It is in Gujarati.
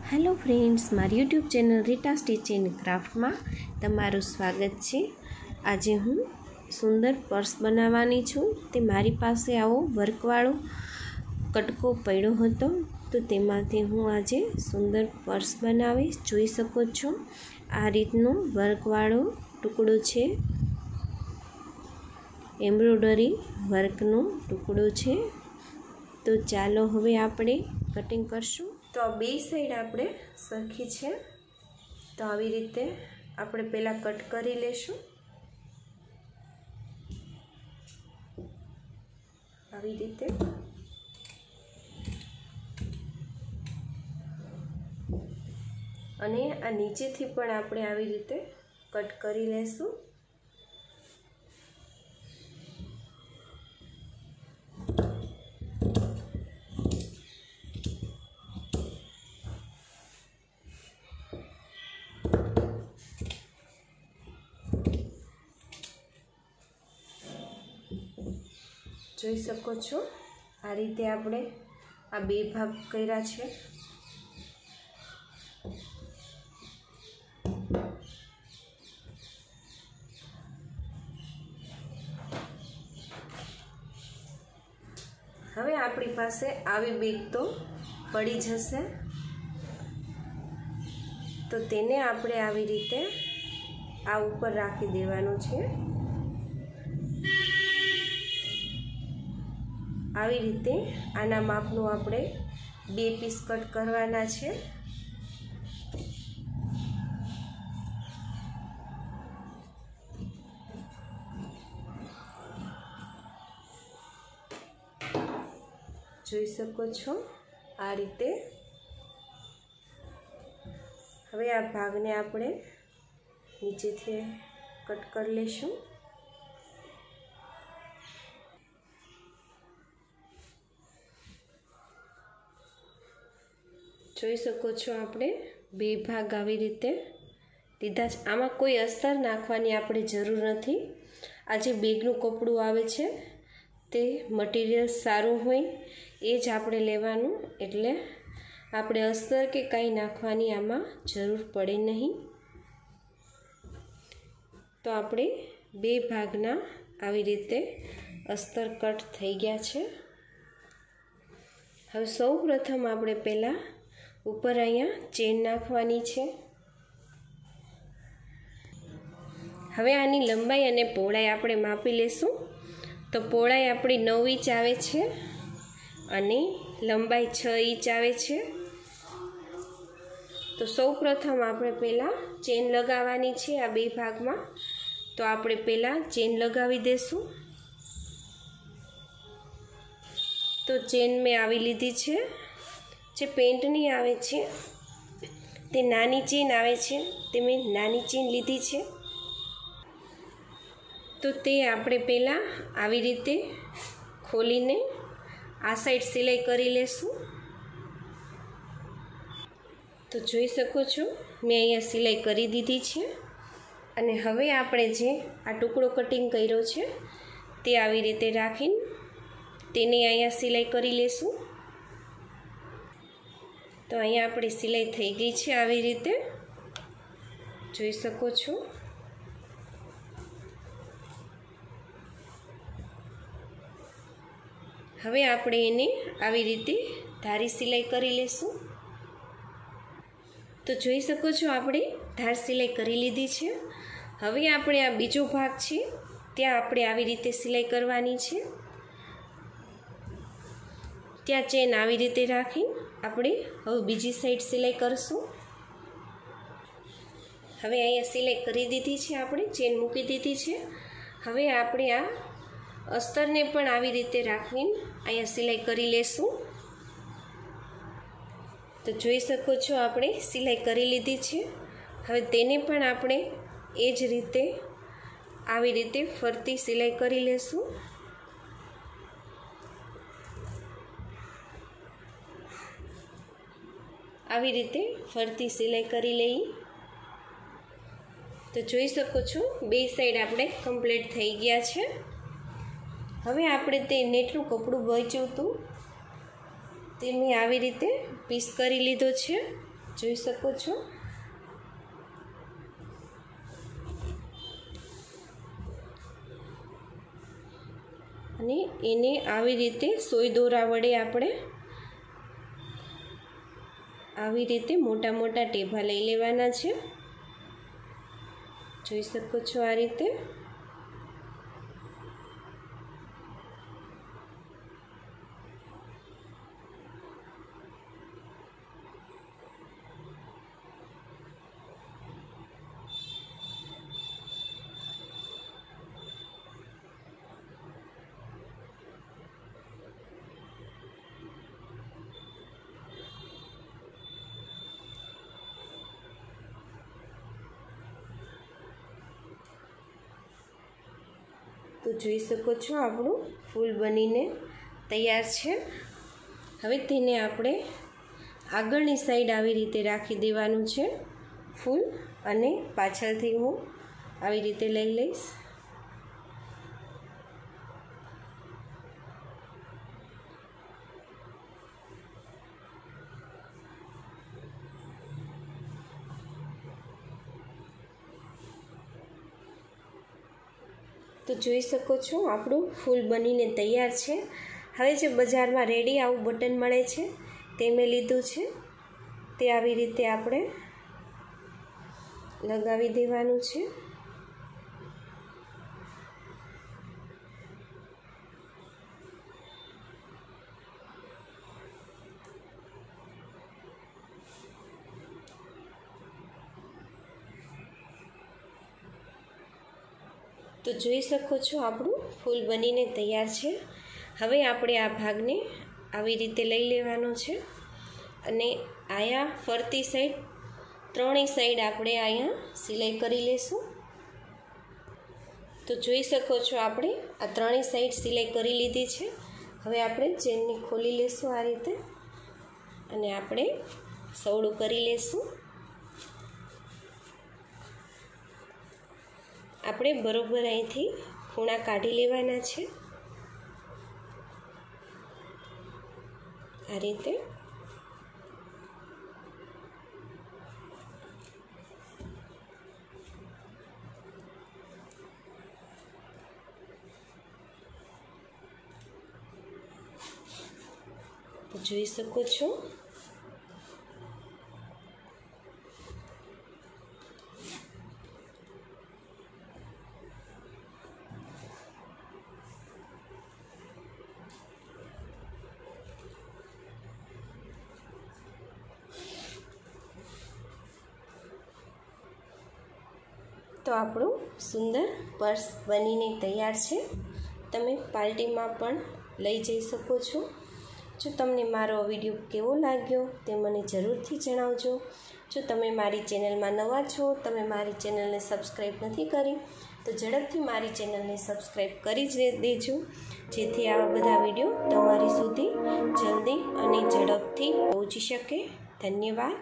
हेलो फ्रेंड्स, मारी YouTube channel Rita stitch and craft में तमारुं स्वागत है। आज हूँ सुंदर पर्स बनावानी छूँ। ते मारी पासे आवो वर्कवाळो कटको पड्यो हतो तो तेमांथी हूँ आज सुंदर पर्स बनावीश। जोई शको छो आ रीतनो वर्कवाळो टुकड़ो छे, एम्ब्रोडरी वर्कनो टुकड़ो छे। तो चालो हवे आपणे कटिंग करशुं। तो बे साइड आपणे सरखी छे तो आवी रीते आपणे पहेला कट करी लेशुं। आवी रीते अने आ नीचेथी पण आपणे आवी रीते कट करी लेशुं। જોઈ શકો છો આ રીતે આપણે આ બે ભાગ કર્યા છે। હવે આપણી પાસે આવી બેગ તો પડી જશે તો તેને આપણે આવી રીતે આ ઉપર રાખી દેવાનું છે। આવી રીતે આના માપનું આપણે બે પીસ કટ કરવાના છે। જોઈ શકો છો આ રીતે। હવે આ ભાગને આપણે નીચેથી કટ કરી લેશું। જોઈ શકો છો આપણે બે ભાગ આવી રીતે લીધા છે। આમાં કોઈ અસ્તર નાખવાની આપણે જરૂર નથી। આ જે બેગનું કપડું આવે છે તે મટીરિયલ સારું હોય એ જ આપણે લેવાનું, એટલે આપણે અસ્તર કે કાંઈ નાખવાની આમાં જરૂર પડે નહીં। તો આપણે બે ભાગના આવી રીતે અસ્તર કટ થઈ ગયા છે। હવે સૌ પ્રથમ આપણે પહેલાં ऊपर अहींया चेन नाखवानी छे। हवे आनी लंबाई अने पहोळाई आपणे मापी लेशुं। तो पहोळाई आपणी 9 इंच आवे छे अने लंबाई 6 इंच आवे छे। तो सौ प्रथम आपणे पहेला चेन लगावानी छे आ बे भागमां। तो आपणे पहेला चेन लगावी देशुं। तो चेन में आवी लीधी छे। जे पेंटनी आवे छे ते नानी चेन आवे छे ते मैं नानी चेन लीधी छे। तो ते आपणे पहेला आवी रीते खोलीने आ साइड सिलाई करी लेशुं। तो जोई शको छो मैं अहींया सिलाई करी दीधी छे अने हवे आपणे जे आ टुकड़ो कटिंग कर्यो छे ते आवी रीते राखीने तेने अहींया सिलाई करी लेशुं। तो अहींया आपणी सिलाई थई गई छे आवी रीते जोई शको छो। हवे आपणे एने आवी रीते धारी सिलाई करी लेशुं। तो जोई शको छो आपणे धार सिलाई करी लीधी छे। हवे आपणे आ बीजो भाग छे त्यां आपणे आवी रीते सिलाई करवानी छे। त्यां चेन आवी रीते राखी આપણે હવે બીજી સાઈડ સિલાઈ કરશું। હવે અહીંયા સિલાઈ કરી દીધી છે, આપણે ચેન મૂકી દીધી છે। હવે આપણે આ અસ્તરને પણ આવી રીતે રાખીને અહીંયા સિલાઈ કરી લેશું। તો જોઈ શકો છો આપણે સિલાઈ કરી લીધી છે। હવે તેને પણ આપણે એ જ રીતે આવી રીતે ફરતી સિલાઈ કરી લેશું। આવી રીતે ફરતી સિલાઈ કરી લઈ। તો જોઈ શકો છો બે સાઈડ આપણે કમ્પ્લીટ થઈ ગયા છે। હવે આપણે તે નેટનું કપડું બચ્યું હતું તે મેં આવી રીતે પીસ કરી લીધો છે। જોઈ શકો છો. અને એને આવી રીતે સોય દોરા વડે આપણે આવી રીતે મોટા મોટા ટેભા લઈ લેવાના છે. જોઈ શકો છો આ રીતે. તો જોઈ શકો છો આપણું ફૂલ બનીને તૈયાર છે. હવે તેને આપણે આગળની સાઈડ આવી રીતે રાખી દેવાનું છે ફૂલ, અને પાછળથી હું આવી રીતે લઈ લઈશ. તો જોઈ શકો છો આપણું ફૂલ બનીને તૈયાર છે. હવે જે બજારમાં રેડી આવું બટન મળે છે તે મેં લીધું છે. તે આવી રીતે આપણે લગાવી દેવાનું છે. તો જોઈ શકો છો આપણું ફૂલ બનીને તૈયાર છે. હવે આપણે આ ભાગને આવી રીતે લઈ લેવાનો છે, અને અહીંયા ફરતી સાઈડ ત્રણેય સાઈડ આપણે અહીંયા સિલાઈ કરી લેશું. તો જોઈ શકો છો આપણે આ ત્રણેય સાઈડ સિલાઈ કરી લીધી છે. હવે આપણે ચેનને ખોલી લેશું આ રીતે, અને આપણે સવડું કરી લેશું. આપણે બરોબર અહીંથી ખૂણા કાઢી લેવાના છે આ રીતે. તો જોઈ શકો છો તો આપણું સુંદર પર્સ બનીને તૈયાર છે. તમે પાર્ટીમાં પણ લઈ જઈ શકો છો. જો તમને મારો વિડીયો કેવો લાગ્યો તે મને જરૂરથી જણાવજો. જો તમે મારી ચેનલમાં નવા છો, તમે મારી ચેનલને સબસ્ક્રાઈબ નથી કરી, તો ઝડપથી મારી ચેનલને સબસ્ક્રાઈબ કરી જ દેજો, જેથી આવા બધા વિડીયો તમારી સુધી જલ્દી અને ઝડપથી પહોંચી શકે. ધન્યવાદ.